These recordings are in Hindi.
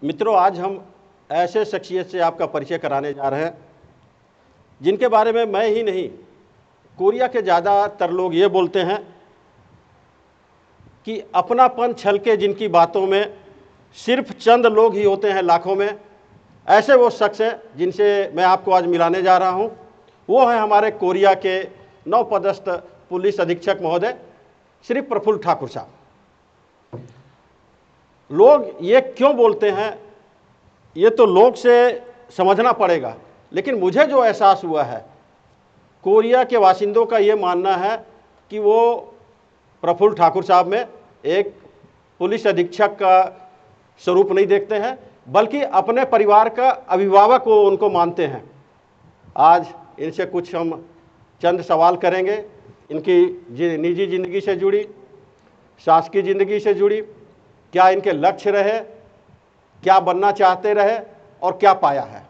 मित्रों, आज हम ऐसे शख्सियत से आपका परिचय कराने जा रहे हैं जिनके बारे में मैं ही नहीं, कोरिया के ज़्यादातर लोग ये बोलते हैं कि अपनापन छलके जिनकी बातों में, सिर्फ चंद लोग ही होते हैं लाखों में। ऐसे वो शख्स हैं जिनसे मैं आपको आज मिलाने जा रहा हूँ। वो हैं हमारे कोरिया के नवपदस्थ पुलिस अधीक्षक महोदय श्री प्रफुल्ल ठाकुर साहब। लोग ये क्यों बोलते हैं, ये तो लोग से समझना पड़ेगा, लेकिन मुझे जो एहसास हुआ है, कोरिया के वासिंदों का ये मानना है कि वो प्रफुल्ल ठाकुर साहब में एक पुलिस अधीक्षक का स्वरूप नहीं देखते हैं, बल्कि अपने परिवार का अभिभावक वो उनको मानते हैं। आज इनसे कुछ हम चंद सवाल करेंगे, इनकी निजी ज़िंदगी से जुड़ी, शासकीय ज़िंदगी से जुड़ी, क्या इनके लक्ष्य रहे, क्या बनना चाहते रहे और क्या पाया है।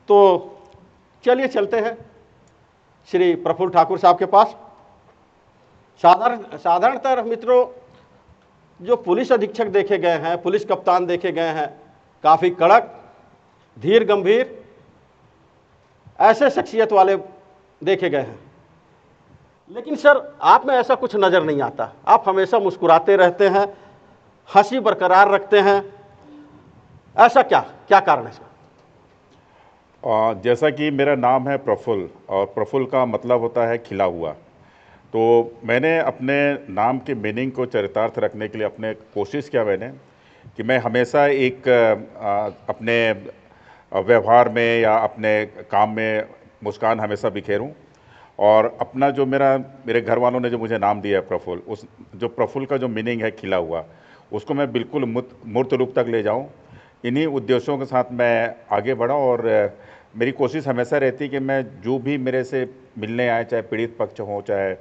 तो चलिए हैं श्री प्रफुल्ल ठाकुर साहब के पास। साधारणतः मित्रों, जो पुलिस अधीक्षक देखे गए हैं, पुलिस कप्तान देखे गए हैं, काफ़ी कड़क, धीर गंभीर, ऐसे शख्सियत वाले देखे गए हैं। लेकिन सर, आप में ऐसा कुछ नज़र नहीं आता। आप हमेशा मुस्कुराते रहते हैं, हंसी बरकरार रखते हैं। ऐसा क्या कारण है सर? जैसा कि मेरा नाम है प्रफुल्ल, और प्रफुल्ल का मतलब होता है खिला हुआ। तो मैंने अपने नाम के मीनिंग को चरितार्थ रखने के लिए अपने कोशिश किया मैंने कि मैं हमेशा एक अपने व्यवहार में या अपने काम में मुस्कान हमेशा बिखेरूं। और अपना जो मेरे घर वालों ने जो मुझे नाम दिया है प्रफुल्ल, उस जो प्रफुल्ल का जो मीनिंग है खिला हुआ, उसको मैं बिल्कुल मूर्त रूप तक ले जाऊं। इन्हीं उद्देश्यों के साथ मैं आगे बढ़ा, और मेरी कोशिश हमेशा रहती है कि मैं जो भी मेरे से मिलने आए, चाहे पीड़ित पक्ष हो, चाहे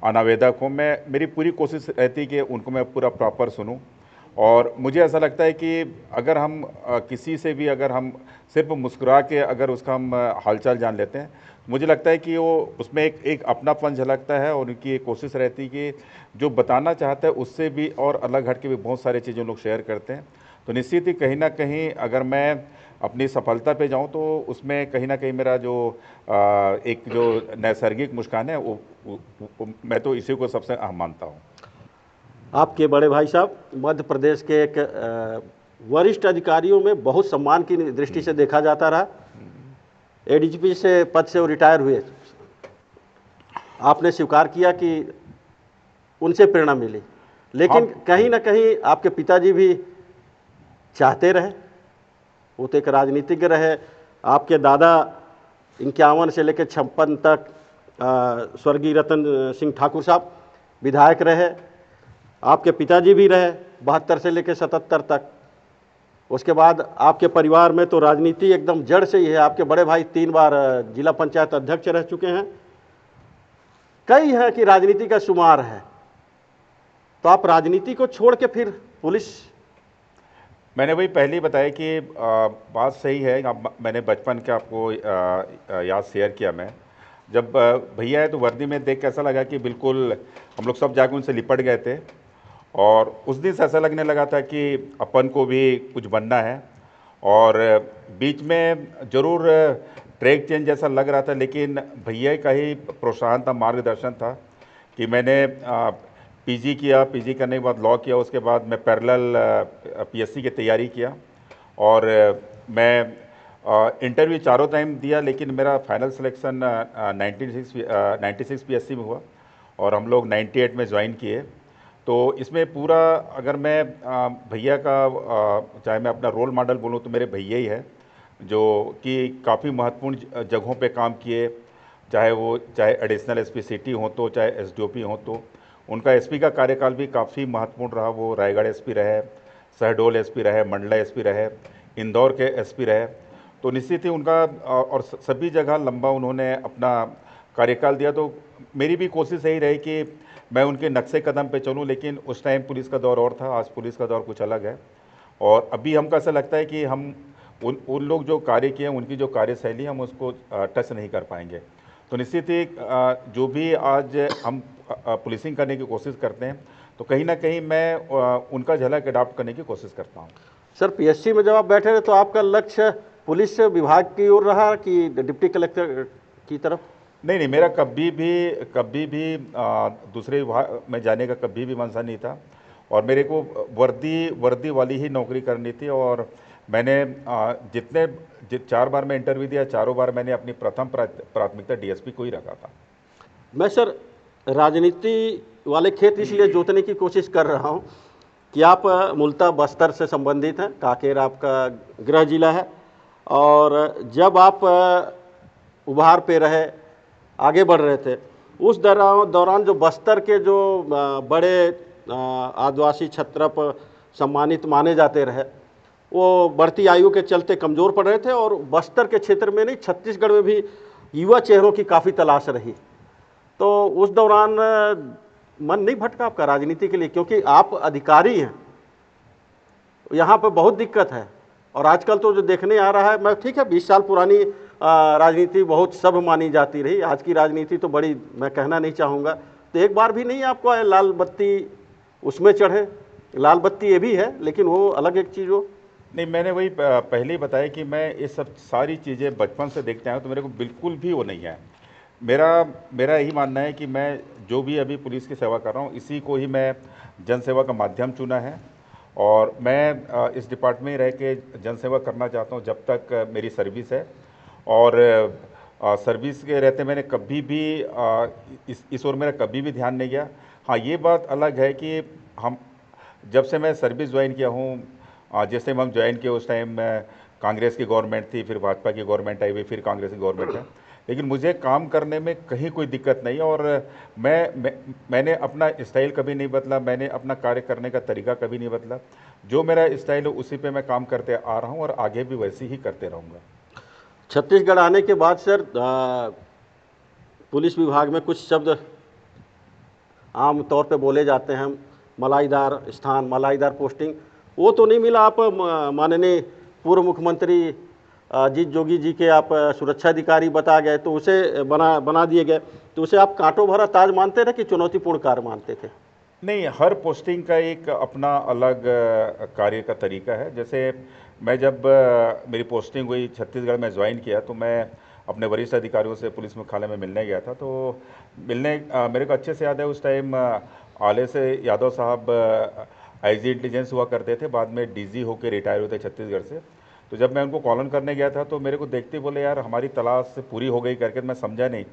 अनावेदक हो, मेरी पूरी कोशिश रहती है कि उनको मैं पूरा प्रॉपर सुनूं। और मुझे ऐसा लगता है कि अगर हम किसी से भी अगर हम सिर्फ मुस्कुरा के अगर उसका हम हालचाल जान लेते हैं, मुझे लगता है कि वो उसमें एक अपनापन झलकता है। और उनकी एक कोशिश रहती है कि जो बताना चाहता है उससे भी और अलग हट के भी बहुत सारी चीज़ें लोग शेयर करते हैं। तो निश्चित ही कहीं ना कहीं अगर मैं अपनी सफलता पे जाऊं तो उसमें कहीं ना कहीं मेरा जो एक जो नैसर्गिक मुस्कान है वो मैं तो इसी को सबसे अहम मानता हूं। आपके बड़े भाई साहब मध्य प्रदेश के एक वरिष्ठ अधिकारियों में बहुत सम्मान की दृष्टि से देखा जाता रहा। एडीजीपी से पद से वो रिटायर हुए। आपने स्वीकार किया कि उनसे प्रेरणा मिली, लेकिन कहीं ना कहीं आपके पिताजी भी चाहते रहे, वो तो एक राजनीतिज्ञ रहे। आपके दादा 51 से लेकर 56 तक स्वर्गीय रतन सिंह ठाकुर साहब विधायक रहे। आपके पिताजी भी रहे 72 से लेकर 77 तक। उसके बाद आपके परिवार में तो राजनीति एकदम जड़ से ही है। आपके बड़े भाई 3 बार जिला पंचायत अध्यक्ष रह चुके हैं। कई है कि राजनीति का शुमार है, तो आप राजनीति को छोड़ के फिर पुलिस। मैंने वही पहले ही बताया कि बात सही है। अब मैंने बचपन के आपको याद शेयर किया। मैं जब भैया है तो वर्दी में देख के ऐसा लगा कि बिल्कुल हम लोग सब जाके उनसे लिपट गए थे। और उस दिन से ऐसा लगने लगा था कि अपन को भी कुछ बनना है। और बीच में ज़रूर ट्रैक चेंज जैसा लग रहा था, लेकिन भैया का ही प्रोत्साहन था, मार्गदर्शन था कि मैंने पीजी किया। पीजी करने के बाद लॉ किया। उसके बाद मैं पैरेलल पीएससी की तैयारी किया। और मैं इंटरव्यू चारों टाइम दिया, लेकिन मेरा फाइनल सिलेक्शन 96 पीएससी में हुआ और हम लोग 98 में ज्वाइन किए। तो इसमें पूरा अगर मैं भैया का चाहे मैं अपना रोल मॉडल बोलूँ तो मेरे भैया ही है, जो कि काफ़ी महत्वपूर्ण जगहों पे काम किए। चाहे एडिशनल एसपी सिटी हो तो चाहे एसडीओपी हो तो उनका एसपी का कार्यकाल भी काफ़ी महत्वपूर्ण रहा। वो रायगढ़ एसपी रहे, शहडोल एसपी रहे, मंडला एसपी रहे, इंदौर के एसपी रहे। तो निश्चित ही उनका और सभी जगह लंबा उन्होंने अपना कार्यकाल दिया। तो मेरी भी कोशिश यही रही कि मैं उनके नक्शे कदम पे चलूं। लेकिन उस टाइम पुलिस का दौर और था, आज पुलिस का दौर कुछ अलग है। और अभी हमको ऐसा लगता है कि हम उन लोग जो कार्य किए हैं, उनकी जो कार्यशैली, हम उसको टच नहीं कर पाएंगे। तो निश्चित ही जो भी आज हम पुलिसिंग करने की कोशिश करते हैं, तो कहीं ना कहीं मैं उनका झलक अडॉप्ट करने की कोशिश करता हूँ। सर, पीएससी में जब आप बैठे रहे तो आपका लक्ष्य पुलिस विभाग की ओर रहा कि डिप्टी कलेक्टर की तरफ? नहीं नहीं, मेरा कभी भी दूसरे विभाग में जाने का कभी भी मनसा नहीं था, और मेरे को वर्दी वर्दी वाली ही नौकरी करनी थी। और मैंने जितने 4 बार मैं इंटरव्यू दिया, चारों बार मैंने अपनी प्रथम प्राथमिकता डीएसपी को ही रखा था। मैं सर राजनीति वाले खेत इसलिए जोतने की कोशिश कर रहा हूं कि आप मूलतः बस्तर से संबंधित हैं, कांकेर आपका गृह जिला है, और जब आप उभार पे रहे, आगे बढ़ रहे थे, उस दौरान जो बस्तर के जो बड़े आदिवासी क्षत्रप सम्मानित माने जाते रहे, वो बढ़ती आयु के चलते कमज़ोर पड़ रहे थे, और बस्तर के क्षेत्र में नहीं, छत्तीसगढ़ में भी युवा चेहरों की काफ़ी तलाश रही। तो उस दौरान मन नहीं भटका आपका राजनीति के लिए? क्योंकि आप अधिकारी हैं, यहाँ पर बहुत दिक्कत है। और आजकल तो जो देखने आ रहा है, मैं ठीक है 20 साल पुरानी राजनीति बहुत सब मानी जाती रही, आज की राजनीति तो बड़ी, मैं कहना नहीं चाहूँगा। तो एक बार भी नहीं आपको लाल बत्ती उसमें चढ़े? लाल बत्ती ये भी है, लेकिन वो अलग एक चीज़ हो। नहीं, मैंने वही पहले ही बताया कि मैं ये सब सारी चीज़ें बचपन से देखते आया हूँ, तो मेरे को बिल्कुल भी वो नहीं है। मेरा मेरा यही मानना है कि मैं जो भी अभी पुलिस की सेवा कर रहा हूँ, इसी को ही मैं जनसेवा का माध्यम चुना है, और मैं इस डिपार्टमेंट में रह के जनसेवा करना चाहता हूँ जब तक मेरी सर्विस है। और सर्विस के रहते मैंने कभी भी इस ओर मेरा कभी भी ध्यान नहीं गया। हाँ, ये बात अलग है कि हम जब से मैं सर्विस ज्वाइन किया हूँ, जैसे हम ज्वाइन किए उस टाइम कांग्रेस की गवर्नमेंट थी, फिर भाजपा की गवर्नमेंट आई हुई, फिर कांग्रेस की गवर्नमेंट है, लेकिन मुझे काम करने में कहीं कोई दिक्कत नहीं। और मैंने अपना स्टाइल कभी नहीं बदला, मैंने अपना कार्य करने का तरीका कभी नहीं बदला। जो मेरा स्टाइल है उसी पे मैं काम करते आ रहा हूँ, और आगे भी वैसे ही करते रहूँगा। छत्तीसगढ़ आने के बाद सर पुलिस विभाग में कुछ शब्द आम तौर पे बोले जाते हैं, मलाईदार स्थान, मलाईदार पोस्टिंग, वो तो नहीं मिला। आप माननीय पूर्व मुख्यमंत्री अजीत जोगी जी के आप सुरक्षा अधिकारी बता गए, तो उसे बना दिए गए, तो उसे आप कांटों भरा ताज मानते थे कि चुनौतीपूर्ण कार्य मानते थे? नहीं, हर पोस्टिंग का एक अपना अलग कार्य का तरीका है। जैसे मैं जब मेरी पोस्टिंग हुई छत्तीसगढ़ में ज्वाइन किया, तो मैं अपने वरिष्ठ अधिकारियों से पुलिस मुख्यालय में मिलने गया था। तो मेरे को अच्छे से याद है, उस टाइम आले से यादव साहब आईजी इंटेलिजेंस हुआ करते थे, बाद में डीजी होकर रिटायर हुए थे छत्तीसगढ़ से। तो जब मैं उनको कॉलन करने गया था, तो मेरे को देखते बोले, यार हमारी तलाश पूरी हो गई करके। मैं समझा नहीं।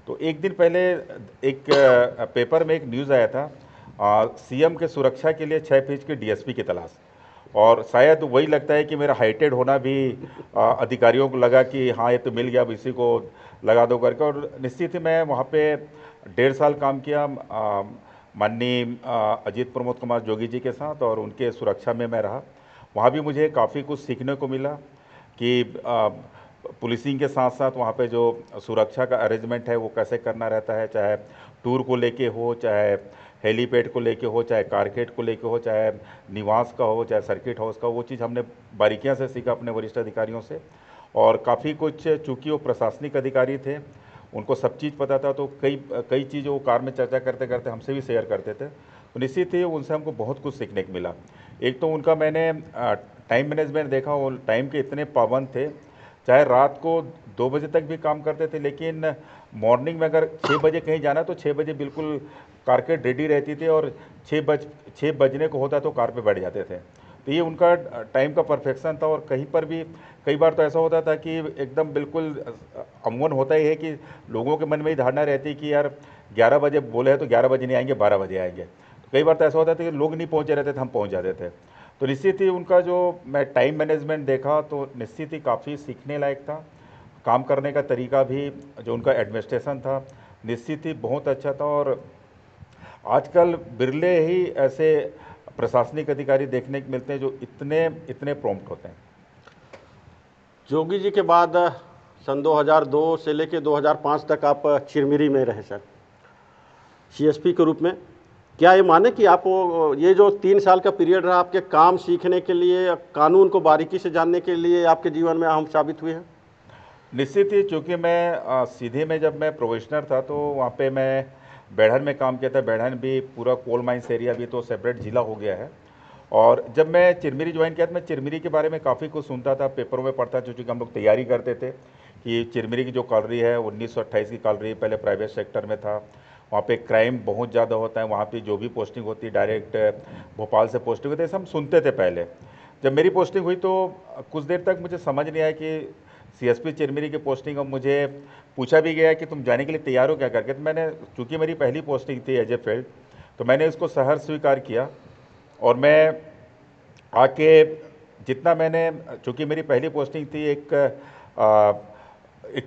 तो एक दिन पहले एक पेपर में एक न्यूज़ आया था, सीएम के सुरक्षा के लिए 6 पेज की डीएसपी की तलाश। और शायद वही लगता है कि मेरा हाइटेड होना भी अधिकारियों को लगा कि हाँ, ये तो मिल गया, अब इसी को लगा दो करके। और निश्चित ही मैं वहाँ पे 1.5 साल काम किया माननीय अजीत प्रमोद कुमार जोगी जी के साथ, और उनके सुरक्षा में मैं रहा। वहाँ भी मुझे काफ़ी कुछ सीखने को मिला कि पुलिसिंग के साथ साथ वहाँ पे जो सुरक्षा का अरेंजमेंट है वो कैसे करना रहता है, चाहे टूर को लेके हो, चाहे हेलीपैड को लेके हो, चाहे कारकेट को लेके हो, चाहे निवास का हो, चाहे सर्किट हाउस का, वो चीज़ हमने बारीकियां से सीखा अपने वरिष्ठ अधिकारियों से। और काफ़ी कुछ, चूँकि वो प्रशासनिक अधिकारी थे, उनको सब चीज़ पता था, तो कई चीज़ वो कार में चर्चा करते करते हमसे भी शेयर करते थे। तो निश्चित ही उनसे हमको बहुत कुछ सीखने को मिला। एक तो उनका मैंने टाइम मैनेजमेंट देखा, वो टाइम के इतने पाबंद थे, चाहे रात को 2 बजे तक भी काम करते थे, लेकिन मॉर्निंग में अगर 6 बजे कहीं जाना तो 6 बजे बिल्कुल कारकेट रेडी रहती थी, और 6 बजने को होता तो कार पे बैठ जाते थे। तो ये उनका टाइम का परफेक्शन था। और कहीं पर भी कई बार तो ऐसा होता था कि एकदम बिल्कुल अमूमन होता ही है कि लोगों के मन में ही धारणा रहती है कि यार 11 बजे बोले हैं तो 11 बजे नहीं आएंगे, 12 बजे आएंगे। तो कई बार तो ऐसा होता था कि लोग नहीं पहुँचे रहते थे, हम पहुँच जाते थे। तो निश्चित ही उनका जो मैं टाइम मैनेजमेंट देखा, तो निश्चित ही काफ़ी सीखने लायक था। काम करने का तरीका भी, जो उनका एडमिनिस्ट्रेशन था, निश्चित ही बहुत अच्छा था। और आजकल बिरले ही ऐसे प्रशासनिक अधिकारी देखने को मिलते हैं जो इतने प्रॉम्प्ट होते हैं। जोगी जी के बाद सन 2002 से लेकर 2005 तक आप चिरमिरी में रहे सर, सीएसपी के रूप में। क्या ये माने कि आप ये जो 3 साल का पीरियड रहा, आपके काम सीखने के लिए, कानून को बारीकी से जानने के लिए आपके जीवन में अहम साबित हुए हैं? निश्चित ही, चूँकि मैं सीधे में जब मैं प्रोफेशनल था, तो वहाँ पे मैं बेढ़न में काम किया था। बेढ़न भी पूरा कोल माइंस एरिया भी तो सेपरेट जिला हो गया है। और जब मैं चिरमिरी ज्वाइन किया तो मैं चिरमिरी के बारे में काफ़ी कुछ सुनता था, पेपरों में पढ़ता था, क्योंकि हम लोग तैयारी करते थे कि चिरमिरी की जो कॉलरी है 1928 की कॉलरी पहले प्राइवेट सेक्टर में था। वहाँ पे क्राइम बहुत ज़्यादा होता है, वहाँ पे जो भी पोस्टिंग होती है डायरेक्ट भोपाल से पोस्टिंग होती है, ऐसा हम सुनते थे पहले। जब मेरी पोस्टिंग हुई तो कुछ देर तक मुझे समझ नहीं आया कि सीएसपी चिरमिरी की पोस्टिंग, अब मुझे पूछा भी गया कि तुम जाने के लिए तैयार हो क्या करके, तो मैंने, चूँकि मेरी पहली पोस्टिंग थी एज ए फील्ड, तो मैंने इसको सहर्ष स्वीकार किया। और मैं आके जितना मैंने, चूँकि मेरी पहली पोस्टिंग थी, एक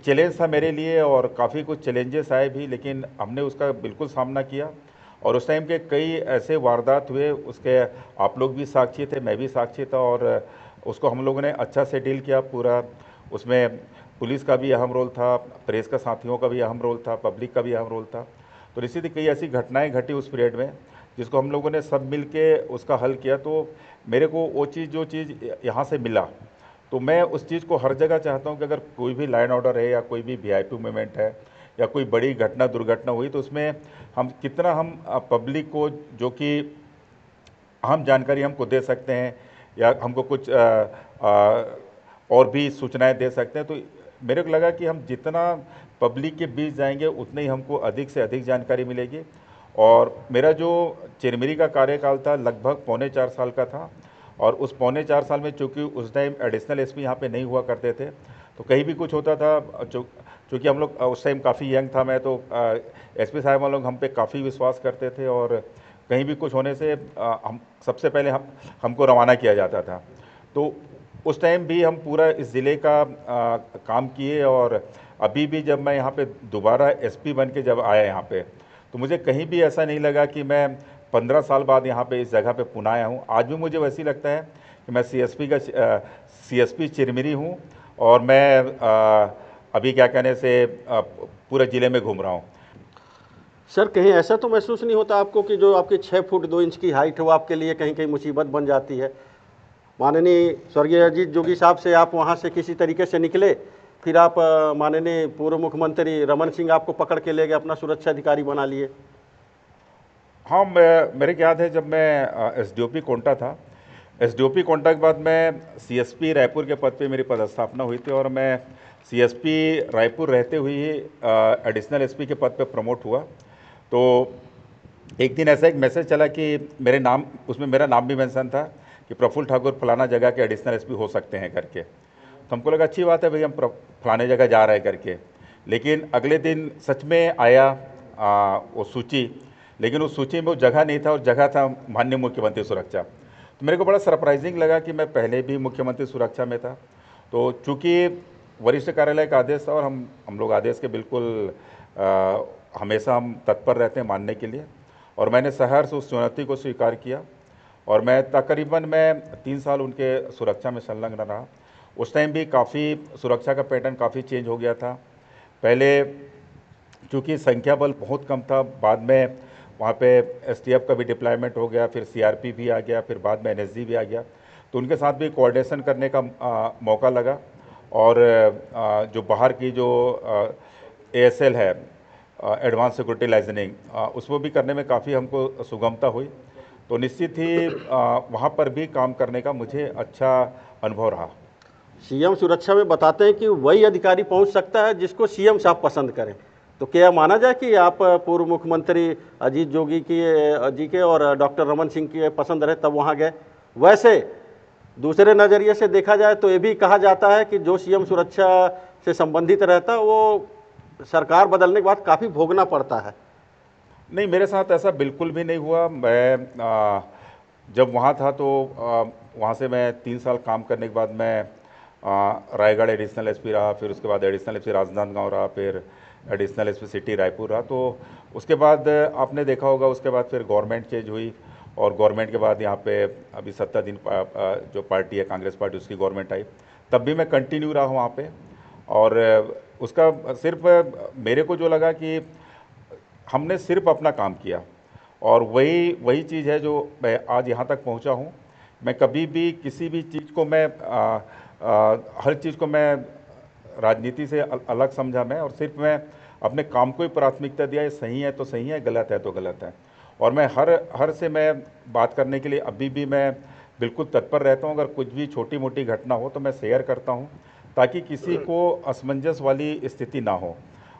चैलेंज था मेरे लिए और काफ़ी कुछ चैलेंजेस आए भी, लेकिन हमने उसका बिल्कुल सामना किया। और उस टाइम के कई ऐसे वारदात हुए, उसके आप लोग भी साक्षी थे, मैं भी साक्षी था, और उसको हम लोगों ने अच्छा से डील किया पूरा। उसमें पुलिस का भी अहम रोल था, प्रेस का साथियों का भी अहम रोल था, पब्लिक का भी अहम रोल था। तो निश्चित ही कई ऐसी घटनाएं घटी उस पीरियड में जिसको हम लोगों ने सब मिल के उसका हल किया। तो मेरे को वो चीज़, जो चीज़ यहाँ से मिला, तो मैं उस चीज़ को हर जगह चाहता हूँ कि अगर कोई भी लाइन ऑर्डर है या कोई भी वीआईपी मूवमेंट है या कोई बड़ी घटना दुर्घटना हुई, तो उसमें हम कितना हम पब्लिक को जो कि अहम जानकारी हमको दे सकते हैं या हमको कुछ और भी सूचनाएं दे सकते हैं। तो मेरे को लगा कि हम जितना पब्लिक के बीच जाएंगे उतनी ही हमको अधिक से अधिक जानकारी मिलेगी। और मेरा जो चिरमिरी का कार्यकाल था लगभग पौने 4 साल का था। और उस पौने 4 साल में, चूँकि उस टाइम एडिशनल एसपी यहाँ पे नहीं हुआ करते थे, तो कहीं भी कुछ होता था, चूँकि हम लोग उस टाइम काफ़ी यंग था मैं, तो एसपी साहब लोग हम पे काफ़ी विश्वास करते थे। और कहीं भी कुछ होने से हम सबसे पहले हमको रवाना किया जाता था। तो उस टाइम भी हम पूरा इस ज़िले का काम किए। और अभी भी जब मैं यहाँ पे दोबारा एसपी बन के जब आया यहाँ पे, तो मुझे कहीं भी ऐसा नहीं लगा कि मैं 15 साल बाद यहाँ पे इस जगह पे पुनः आया हूँ। आज भी मुझे वैसे ही लगता है कि मैं सीएसपी चिरमिरी हूँ। और मैं अभी क्या कहने से पूरे ज़िले में घूम रहा हूँ। सर, कहीं ऐसा तो महसूस नहीं होता आपको कि जो आपकी 6 फुट 2 इंच की हाइट है वो आपके लिए कहीं कहीं मुसीबत बन जाती है? माननीय स्वर्गीय अजीत जोगी साहब से आप वहाँ से किसी तरीके से निकले, फिर आप माननीय पूर्व मुख्यमंत्री रमन सिंह आपको पकड़ के ले गए, अपना सुरक्षा अधिकारी बना लिए। हाँ, मेरे को याद है जब मैं एसडीओपी कोंटा था, एसडीओपी कोंटा के बाद मैं सीएसपी रायपुर के पद पे मेरी पदस्थापना हुई थी। और मैं सीएसपी रायपुर रहते हुए ही एडिशनल एसपी के पद पे प्रमोट हुआ। तो एक दिन ऐसा एक मैसेज चला कि मेरे नाम, उसमें मेरा नाम भी मेंशन था कि प्रफुल्ल ठाकुर फलाना जगह के एडिशनल एसपी हो सकते हैं करके। तो हमको लगा अच्छी बात है भाई, हम फलाने जगह जा रहे हैं करके। लेकिन अगले दिन सच में आया वो सूची, लेकिन उस सूची में वो जगह नहीं था, और जगह था माननीय मुख्यमंत्री सुरक्षा। तो मेरे को बड़ा सरप्राइजिंग लगा कि मैं पहले भी मुख्यमंत्री सुरक्षा में था। तो चूँकि वरिष्ठ कार्यालय का आदेश था, और हम लोग आदेश के बिल्कुल हमेशा हम तत्पर रहते हैं मानने के लिए। और मैंने सहर्ष उस चुनौती को स्वीकार किया। और मैं तकरीबन 3 साल उनके सुरक्षा में संलग्न रहा। उस टाइम भी काफ़ी सुरक्षा का पैटर्न काफ़ी चेंज हो गया था। पहले चूँकि संख्या बल बहुत कम था, बाद में वहाँ पे एसटीएफ का भी डिप्लॉयमेंट हो गया, फिर सीआरपी भी आ गया, फिर बाद में एनएसजी भी आ गया। तो उनके साथ भी कोऑर्डिनेशन करने का मौका लगा। और जो बाहर की जो एएसएल है, एडवांस सिक्योरिटी लाइजनिंग, उसको भी करने में काफ़ी हमको सुगमता हुई। तो निश्चित ही वहाँ पर भी काम करने का मुझे अच्छा अनुभव रहा। सीएम सुरक्षा में बताते हैं कि वही अधिकारी पहुंच सकता है जिसको सीएम साहब पसंद करें। तो क्या माना जाए कि आप पूर्व मुख्यमंत्री अजीत जोगी जी के और डॉक्टर रमन सिंह के पसंद रहे तब वहां गए? वैसे दूसरे नज़रिए से देखा जाए तो ये भी कहा जाता है कि जो सीएम सुरक्षा से संबंधित रहता है वो सरकार बदलने के बाद काफ़ी भोगना पड़ता है। नहीं, मेरे साथ ऐसा बिल्कुल भी नहीं हुआ। मैं जब वहाँ था तो वहाँ से मैं 3 साल काम करने के बाद मैं रायगढ़ एडिशनल एसपी रहा, फिर उसके बाद एडिशनल एसपी राजनांदगांव रहा, फिर एडिशनल एसपी सिटी रायपुर रहा। तो उसके बाद आपने देखा होगा, उसके बाद फिर गवर्नमेंट चेंज हुई। और गवर्नमेंट के बाद यहाँ पे अभी 70 दिन जो पार्टी है कांग्रेस पार्टी, उसकी गवर्नमेंट आई, तब भी मैं कंटिन्यू रहा हूँ वहाँ पे। और उसका सिर्फ मेरे को जो लगा कि हमने सिर्फ अपना काम किया, और वही वही चीज़ है जो मैं आज यहाँ तक पहुँचा हूँ। मैं कभी भी किसी भी चीज़ को मैं हर चीज़ को मैं राजनीति से अलग समझा मैं, और सिर्फ मैं अपने काम को ही प्राथमिकता दिया है, सही है तो सही है, गलत है तो गलत है। और मैं हर से मैं बात करने के लिए अभी भी मैं बिल्कुल तत्पर रहता हूँ। अगर कुछ भी छोटी मोटी घटना हो तो मैं शेयर करता हूँ, ताकि किसी को असमंजस वाली स्थिति ना हो।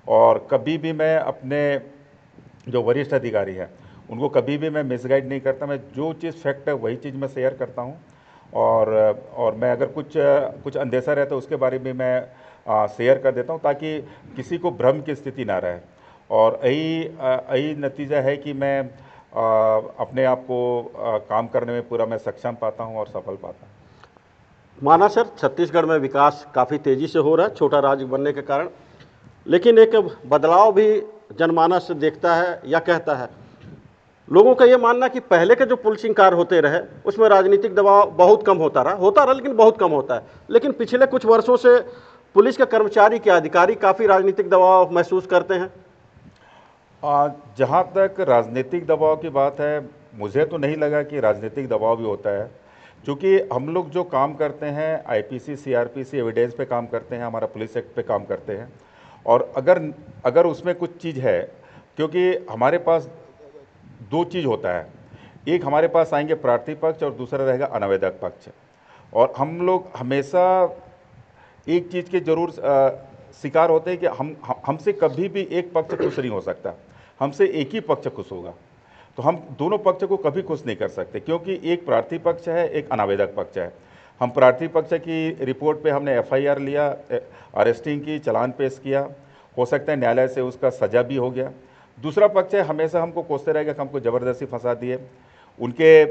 और कभी भी मैं अपने जो वरिष्ठ अधिकारी हैं उनको कभी भी मैं मिसगाइड नहीं करता। मैं जो चीज़ फैक्ट है वही चीज़ मैं शेयर करता हूँ। और मैं अगर कुछ अंदेशा रहता है उसके बारे में मैं शेयर कर देता हूँ, ताकि किसी को भ्रम की स्थिति ना रहे। और यही नतीजा है कि मैं अपने आप को काम करने में पूरा मैं सक्षम पाता हूँ और सफल पाता हूँ। माना सर, छत्तीसगढ़ में विकास काफ़ी तेज़ी से हो रहा है छोटा राज्य बनने के कारण, लेकिन एक बदलाव भी जनमानस देखता है या कहता है। लोगों का ये मानना कि पहले के जो पुलिसिंग कार्य होते रहे उसमें राजनीतिक दबाव बहुत कम होता रहा लेकिन बहुत कम होता है। लेकिन पिछले कुछ वर्षों से पुलिस के कर्मचारी के अधिकारी काफ़ी राजनीतिक दबाव महसूस करते हैं। जहाँ तक राजनीतिक दबाव की बात है, मुझे तो नहीं लगा कि राजनीतिक दबाव भी होता है, क्योंकि हम लोग जो काम करते हैं आईपीसी सीआरपीसी एविडेंस पे काम करते हैं, हमारा पुलिस एक्ट पे काम करते हैं। और अगर उसमें कुछ चीज़ है, क्योंकि हमारे पास दो चीज़ होता है, एक हमारे पास आएंगे प्रार्थी पक्ष और दूसरा रहेगा अनावेदक पक्ष। और हम लोग हमेशा एक चीज़ के जरूर शिकार होते हैं कि हमसे कभी भी एक पक्ष खुश नहीं हो सकता, हमसे एक ही पक्ष खुश होगा। तो हम दोनों पक्ष को कभी खुश नहीं कर सकते, क्योंकि एक प्रार्थी पक्ष है, एक अनावेदक पक्ष है। हम प्रार्थी पक्ष की रिपोर्ट पे हमने एफआईआर लिया, अरेस्टिंग की, चालान पेश किया, हो सकता है न्यायालय से उसका सजा भी हो गया। दूसरा पक्ष है, हमेशा हमको कोसते रहेगा कि हमको ज़बरदस्ती फंसा दिए। उनके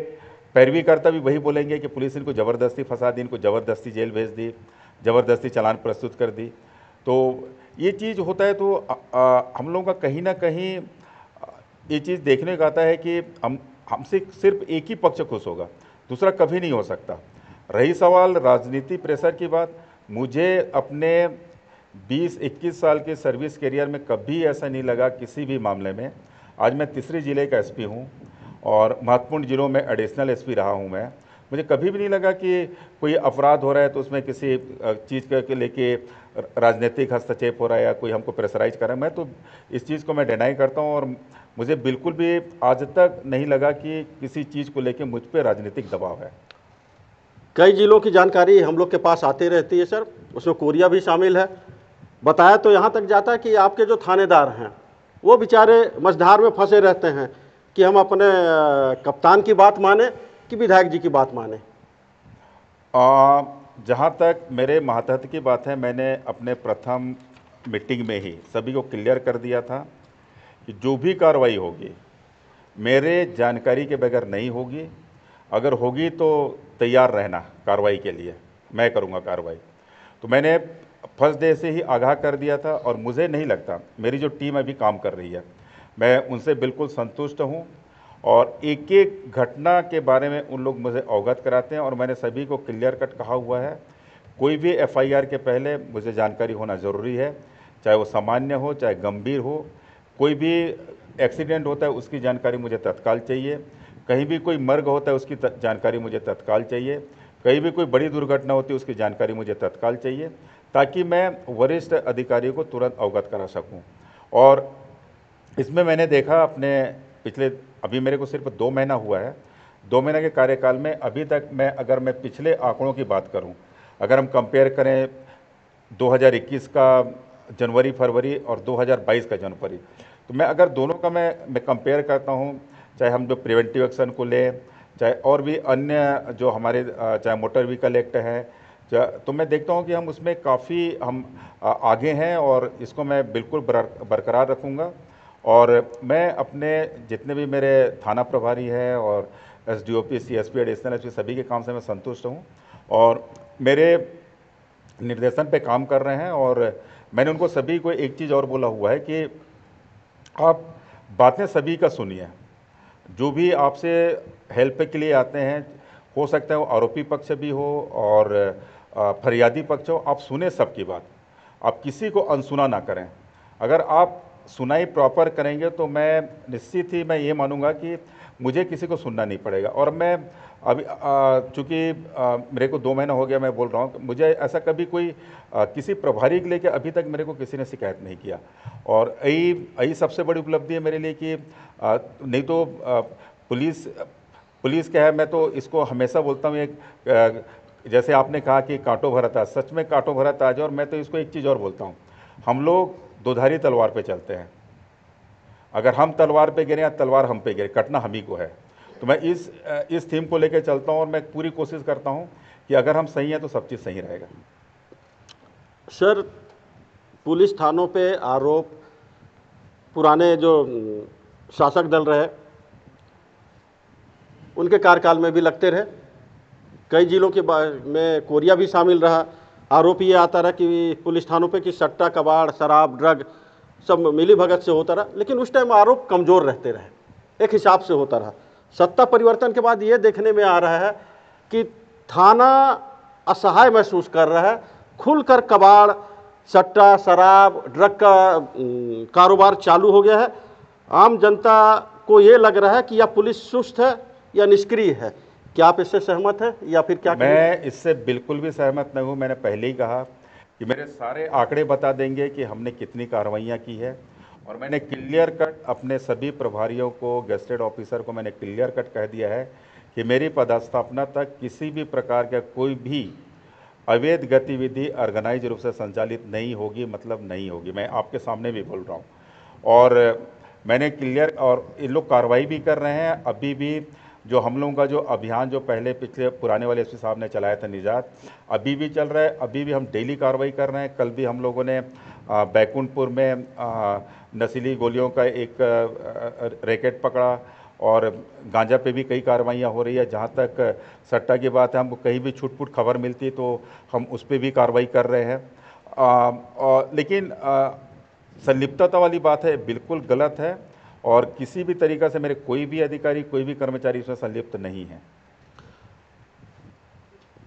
पैरवी करता भी वही बोलेंगे कि पुलिस इनको ज़बरदस्ती फंसा दी, इनको ज़बरदस्ती जेल भेज दी, ज़बरदस्ती चालान प्रस्तुत कर दी। तो ये चीज़ होता है। तो हम लोगों का कहीं ना कहीं ये चीज़ देखने का आता है कि हमसे सिर्फ एक ही पक्ष खुश होगा, दूसरा कभी नहीं हो सकता। रही सवाल राजनीति प्रेशर की बात, मुझे अपने 20-21 साल के सर्विस करियर में कभी ऐसा नहीं लगा किसी भी मामले में। आज मैं तीसरे ज़िले का एसपी हूँ और महत्वपूर्ण ज़िलों में एडिशनल एसपी रहा हूँ मैं। मुझे कभी भी नहीं लगा कि कोई अपराध हो रहा है तो उसमें किसी चीज़ के लेके राजनीतिक हस्तक्षेप हो रहा है या कोई हमको प्रेशराइज कर रहा है। मैं तो इस चीज़ को मैं डिनाई करता हूँ, और मुझे बिल्कुल भी आज तक नहीं लगा कि किसी चीज़ को लेके मुझ पर राजनीतिक दबाव है। कई जिलों की जानकारी हम लोग के पास आती रहती है सर, उसमें कोरिया भी शामिल है। बताया तो यहाँ तक जाता है कि आपके जो थानेदार हैं वो बेचारे मझधार में फंसे रहते हैं कि हम अपने कप्तान की बात माने कि विधायक जी की बात माने। जहाँ तक मेरे मातहत की बात है, मैंने अपने प्रथम मीटिंग में ही सभी को क्लियर कर दिया था कि जो भी कार्रवाई होगी मेरे जानकारी के बगैर नहीं होगी। अगर होगी तो तैयार रहना कार्रवाई के लिए, मैं करूँगा कार्रवाई। तो मैंने फर्स्ट डे से ही आगाह कर दिया था, और मुझे नहीं लगता, मेरी जो टीम अभी काम कर रही है मैं उनसे बिल्कुल संतुष्ट हूँ। और एक एक घटना के बारे में उन लोग मुझे अवगत कराते हैं, और मैंने सभी को क्लियर कट कहा हुआ है कोई भी एफआईआर के पहले मुझे जानकारी होना ज़रूरी है, चाहे वो सामान्य हो चाहे गंभीर हो। कोई भी एक्सीडेंट होता है उसकी जानकारी मुझे तत्काल चाहिए, कहीं भी कोई मर्ग होता है उसकी जानकारी मुझे तत्काल चाहिए, कहीं भी कोई बड़ी दुर्घटना होती है उसकी जानकारी मुझे तत्काल चाहिए, ताकि मैं वरिष्ठ अधिकारियों को तुरंत अवगत करा सकूं। और इसमें मैंने देखा अपने पिछले, अभी मेरे को सिर्फ 2 महीना हुआ है, 2 महीने के कार्यकाल में अभी तक अगर मैं पिछले आंकड़ों की बात करूं, अगर हम कंपेयर करें 2021 का जनवरी फरवरी और 2022 का जनवरी, तो मैं अगर दोनों का मैं कंपेयर करता हूं, चाहे हम जो प्रिवेंटिव एक्शन को लें, चाहे और भी अन्य जो हमारे चाहे मोटर व्हीकल एक्ट है, तो मैं देखता हूं कि हम उसमें काफ़ी हम आगे हैं, और इसको मैं बिल्कुल बरकरार रखूँगा। और मैं अपने जितने भी मेरे थाना प्रभारी हैं और एसडीओपी सीएसपी एडिशनल एसपी सभी के काम से मैं संतुष्ट हूँ, और मेरे निर्देशन पे काम कर रहे हैं। और मैंने उनको सभी को एक चीज़ और बोला हुआ है कि आप बातें सभी का सुनिए, जो भी आपसे हेल्प के लिए आते हैं, हो सकता है वो आरोपी पक्ष भी हो और फरियादी पक्ष हो, आप सुने सबकी बात, आप किसी को अनसुना ना करें। अगर आप सुनाई प्रॉपर करेंगे तो मैं निश्चित ही मैं ये मानूंगा कि मुझे किसी को सुनना नहीं पड़ेगा। और मैं अभी चूँकि मेरे को 2 महीना हो गया, मैं बोल रहा हूँ, मुझे ऐसा कभी कोई किसी प्रभारी के लेके अभी तक मेरे को किसी ने शिकायत नहीं किया। और यही यही सबसे बड़ी उपलब्धि है मेरे लिए कि नहीं तो पुलिस पुलिस क्या है, मैं तो इसको हमेशा बोलता हूँ, एक जैसे आपने कहा कि कांटो भरा ताज, सच में कांटो भरा ताज है। और मैं तो इसको एक चीज़ और बोलता हूँ, हम लोग दोधारी तलवार पे चलते हैं। अगर हम तलवार पे गिरे या तलवार हम पे गिरे, कटना हम ही को है। तो मैं इस थीम को लेकर चलता हूँ और मैं पूरी कोशिश करता हूँ कि अगर हम सही हैं तो सब चीज़ सही रहेगा। सर, पुलिस थानों पे आरोप पुराने जो शासक दल रहे उनके कार्यकाल में भी लगते रहे। कई जिलों के में कोरिया भी शामिल रहा। आरोप ये आता रहा कि पुलिस थानों पे कि सट्टा, कबाड़, शराब, ड्रग सब मिली भगत से होता रहा, लेकिन उस टाइम आरोप कमज़ोर रहते रहे, एक हिसाब से होता रहा। सत्ता परिवर्तन के बाद ये देखने में आ रहा है कि थाना असहाय महसूस कर रहा है, खुलकर कबाड़, सट्टा, शराब, ड्रग का कारोबार चालू हो गया है। आम जनता को ये लग रहा है कि या पुलिस सुस्त है या निष्क्रिय है। क्या आप इससे सहमत हैं या फिर क्या कहेंगे? मैं इससे बिल्कुल भी सहमत नहीं हूँ। मैंने पहले ही कहा कि मेरे सारे आंकड़े बता देंगे कि हमने कितनी कार्रवाइयाँ की है। और मैंने क्लियर कट अपने सभी प्रभारियों को, गेस्टेड ऑफिसर को मैंने क्लियर कट कह दिया है कि मेरी पदस्थापना तक किसी भी प्रकार का कोई भी अवैध गतिविधि ऑर्गेनाइज रूप से संचालित नहीं होगी, मतलब नहीं होगी। मैं आपके सामने भी बोल रहा हूँ। और मैंने क्लियर, और इन लोग कार्रवाई भी कर रहे हैं। अभी भी जो हम लोगों का जो अभियान जो पहले पिछले पुराने वाले एसपी साहब ने चलाया था निजात, अभी भी चल रहा है। अभी भी हम डेली कार्रवाई कर रहे हैं। कल भी हम लोगों ने बैकुंठपुर में नशीली गोलियों का एक रैकेट पकड़ा, और गांजा पे भी कई कार्रवाइयाँ हो रही है। जहाँ तक सट्टा की बात है, हमको कहीं भी छूट-फूट खबर मिलती है तो हम उस पर भी कार्रवाई कर रहे हैं। लेकिन संलिप्तता वाली बात है, बिल्कुल गलत है। और किसी भी तरीक़ा से मेरे कोई भी अधिकारी, कोई भी कर्मचारी इसमें संलिप्त नहीं है।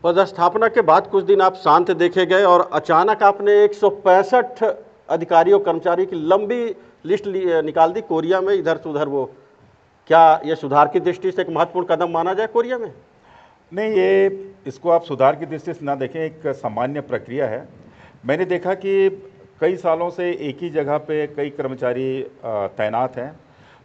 पदस्थापना के बाद कुछ दिन आप शांत देखे गए और अचानक आपने 165 अधिकारियों कर्मचारी की लंबी लिस्ट निकाल दी कोरिया में, इधर से उधर। वो क्या ये सुधार की दृष्टि से एक महत्वपूर्ण कदम माना जाए कोरिया में? नहीं, ये इसको आप सुधार की दृष्टि से ना देखें, एक सामान्य प्रक्रिया है। मैंने देखा कि कई सालों से एक ही जगह पे कई कर्मचारी तैनात हैं,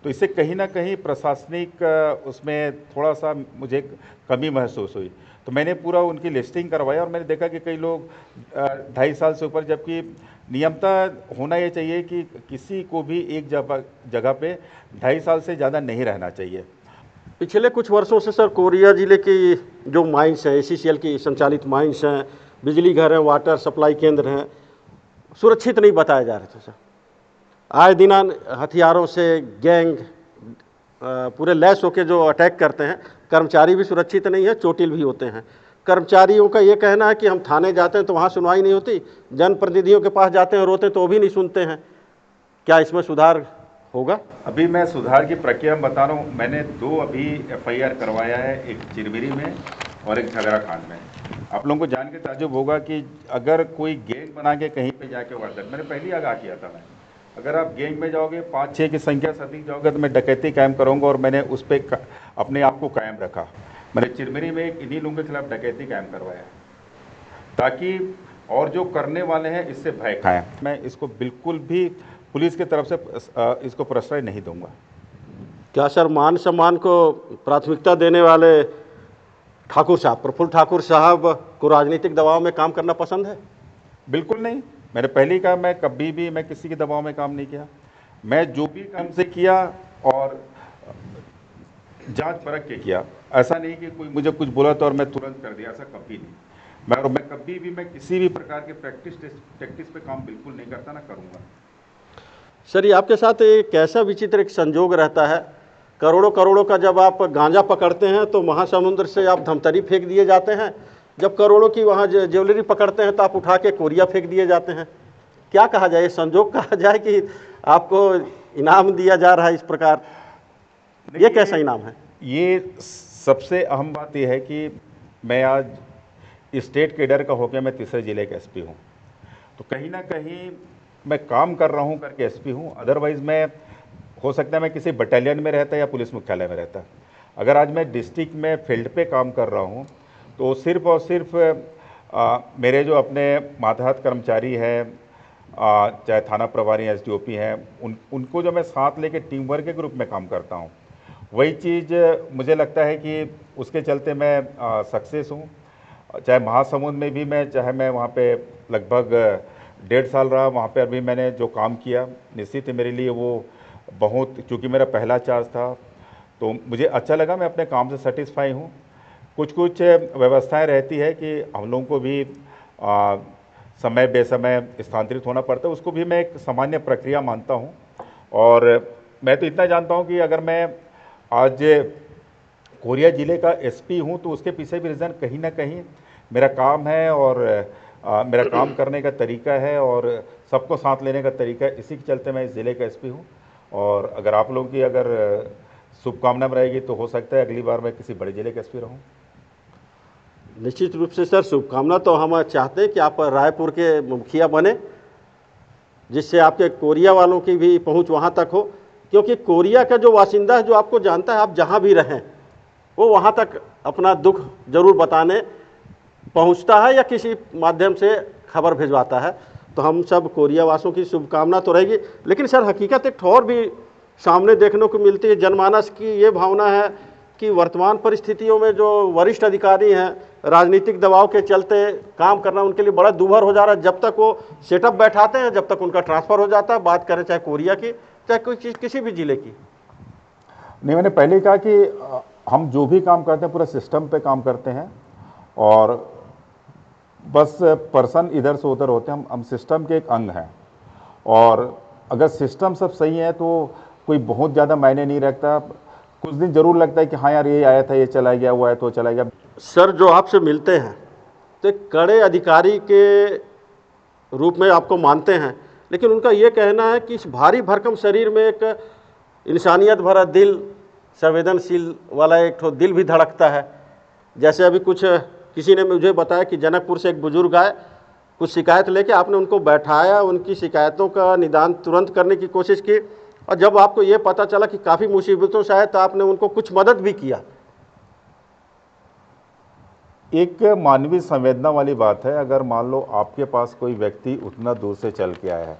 तो इससे कहीं ना कहीं प्रशासनिक उसमें थोड़ा सा मुझे कमी महसूस हुई। तो मैंने पूरा उनकी लिस्टिंग करवाया और मैंने देखा कि कई लोग 2.5 साल से ऊपर, जबकि नियमतः होना ये चाहिए कि किसी को भी एक जगह पे 2.5 साल से ज़्यादा नहीं रहना चाहिए। पिछले कुछ वर्षों से सर कोरिया जिले की जो माइंस हैं, ACCL की संचालित माइंस हैं, बिजली घर हैं, वाटर सप्लाई केंद्र हैं, सुरक्षित नहीं बताए जा रहे थे सर। आए दिन हथियारों से गैंग पूरे लैस होकर जो अटैक करते हैं। कर्मचारी भी सुरक्षित नहीं है, चोटिल भी होते हैं। कर्मचारियों का ये कहना है कि हम थाने जाते हैं तो वहाँ सुनवाई नहीं होती, जनप्रतिनिधियों के पास जाते हैं रोते तो वो भी नहीं सुनते हैं। क्या इसमें सुधार होगा? अभी मैं सुधार की प्रक्रिया बता रहा हूँ। मैंने 2 अभी FIR करवाया है, एक चिरमिरी में और एक झगड़ा खान में। आप लोगों को जान के ताज्जुब होगा कि अगर कोई गैंग बना के कहीं पे जाके वारदात, मैंने पहले ही आगाह किया था, मैं अगर आप गैंग में जाओगे 5-6 की संख्या से अधिक जाओगे तो मैं डकैती कायम करूँगा, और मैंने उस पर अपने आप को कायम रखा। मैंने चिरमिरी में इन्हीं लोगों के खिलाफ डकैती कायम करवाया ताकि और जो करने वाले हैं इससे भय खाएं। मैं इसको बिल्कुल भी पुलिस की तरफ से इसको प्रश्रय नहीं दूंगा। क्या सर मान सम्मान को प्राथमिकता देने वाले ठाकुर साहब, प्रफुल्ल ठाकुर साहब को राजनीतिक दबाव में काम करना पसंद है? बिल्कुल नहीं। मैंने पहले ही कहा, मैं कभी भी मैं किसी के दबाव में काम नहीं किया। मैं जो भी काम से किया और जांच परख के किया। ऐसा नहीं कि कोई मुझे कुछ बोला तो और मैं तुरंत कर दिया, ऐसा कभी नहीं। मैं कभी भी मैं किसी भी प्रकार के प्रैक्टिस पे काम बिल्कुल नहीं करता, ना करूँगा। सर ये आपके साथ एक ऐसा विचित्र एक संजोग रहता है, करोड़ों करोड़ों का जब आप गांजा पकड़ते हैं तो महासमुंद्र से आप धमतरी फेंक दिए जाते हैं, जब करोड़ों की वहाँ ज्वेलरी पकड़ते हैं तो आप उठा के कोरिया फेंक दिए जाते हैं। क्या कहा जाए, संजोग कहा जाए कि आपको इनाम दिया जा रहा है इस प्रकार? ये कैसा इनाम है? ये सबसे अहम बात यह है कि मैं आज स्टेट कैडर का होकर मैं तीसरे जिले का SP हूँ, तो कहीं ना कहीं मैं काम कर रहा हूँ करके SP हूँ। अदरवाइज़ मैं, हो सकता है मैं किसी बटालियन में रहता या पुलिस मुख्यालय में रहता। अगर आज मैं डिस्ट्रिक्ट में फील्ड पे काम कर रहा हूँ तो सिर्फ और सिर्फ मेरे जो अपने मातहत कर्मचारी हैं, चाहे थाना प्रभारी एसडीओपी हैं, उनको जो मैं साथ लेके टीम वर्क के ग्रुप में काम करता हूँ, वही चीज़ मुझे लगता है कि उसके चलते मैं सक्सेस हूँ। चाहे महासमुंद में भी चाहे मैं वहाँ पे लगभग 1.5 साल रहा, वहाँ पे अभी मैंने जो काम किया निश्चित ही मेरे लिए वो बहुत, क्योंकि मेरा पहला चार्ज था तो मुझे अच्छा लगा, मैं अपने काम से सेटिस्फाई हूँ। कुछ कुछ व्यवस्थाएं रहती है कि हम लोगों को भी समय बेसमय स्थानांतरित होना पड़ता है, उसको भी मैं एक सामान्य प्रक्रिया मानता हूँ। और मैं तो इतना जानता हूँ कि अगर मैं आज कोरिया ज़िले का एसपी हूँ तो उसके पीछे भी रीज़न कहीं ना कहीं मेरा काम है और मेरा काम करने का तरीका है और सबको साथ लेने का तरीका है। इसी के चलते मैं इस ज़िले का एसपी हूँ। और अगर आप लोगों की अगर शुभकामना रहेगी तो हो सकता है अगली बार मैं किसी बड़े ज़िले का एसपी रहूँ। निश्चित रूप से सर, शुभकामना तो हम चाहते हैं कि आप रायपुर के मुखिया बने, जिससे आपके कोरिया वालों की भी पहुंच वहां तक हो। क्योंकि कोरिया का जो वासिंदा है, जो आपको जानता है, आप जहां भी रहें वो वहां तक अपना दुख जरूर बताने पहुंचता है या किसी माध्यम से खबर भिजवाता है। तो हम सब कोरिया वासियों की शुभकामना तो रहेगी। लेकिन सर, हकीकत एक और भी सामने देखने को मिलती है। जनमानस की ये भावना है कि वर्तमान परिस्थितियों में जो वरिष्ठ अधिकारी हैं, राजनीतिक दबाव के चलते काम करना उनके लिए बड़ा दूभर हो जा रहा है। जब तक वो सेटअप बैठाते हैं, जब तक उनका ट्रांसफ़र हो जाता है, बात करें चाहे कोरिया की, चाहे कोई चीज़ किसी भी ज़िले की। नहीं, मैंने पहले ही कहा कि हम जो भी काम करते हैं पूरा सिस्टम पे काम करते हैं और बस पर्सन इधर से उधर होते हैं। हम सिस्टम के एक अंग हैं और अगर सिस्टम सब सही है तो कोई बहुत ज़्यादा मायने नहीं रखता। कुछ दिन जरूर लगता है कि हाँ यार, ये आया था, ये चला गया, वो आया तो चला गया। सर, जो आपसे मिलते हैं तो एक कड़े अधिकारी के रूप में आपको मानते हैं, लेकिन उनका ये कहना है कि इस भारी भरकम शरीर में एक इंसानियत भरा दिल, संवेदनशील वाला एक ठो दिल भी धड़कता है। जैसे अभी कुछ किसी ने मुझे बताया कि जनकपुर से एक बुजुर्ग आए, कुछ शिकायत लेके आपने उनको बैठाया, उनकी शिकायतों का निदान तुरंत करने की कोशिश की, और जब आपको ये पता चला कि काफ़ी मुसीबतों से आए तो आपने उनको कुछ मदद भी किया। एक मानवीय संवेदना वाली बात है। अगर मान लो आपके पास कोई व्यक्ति उतना दूर से चल के आया है,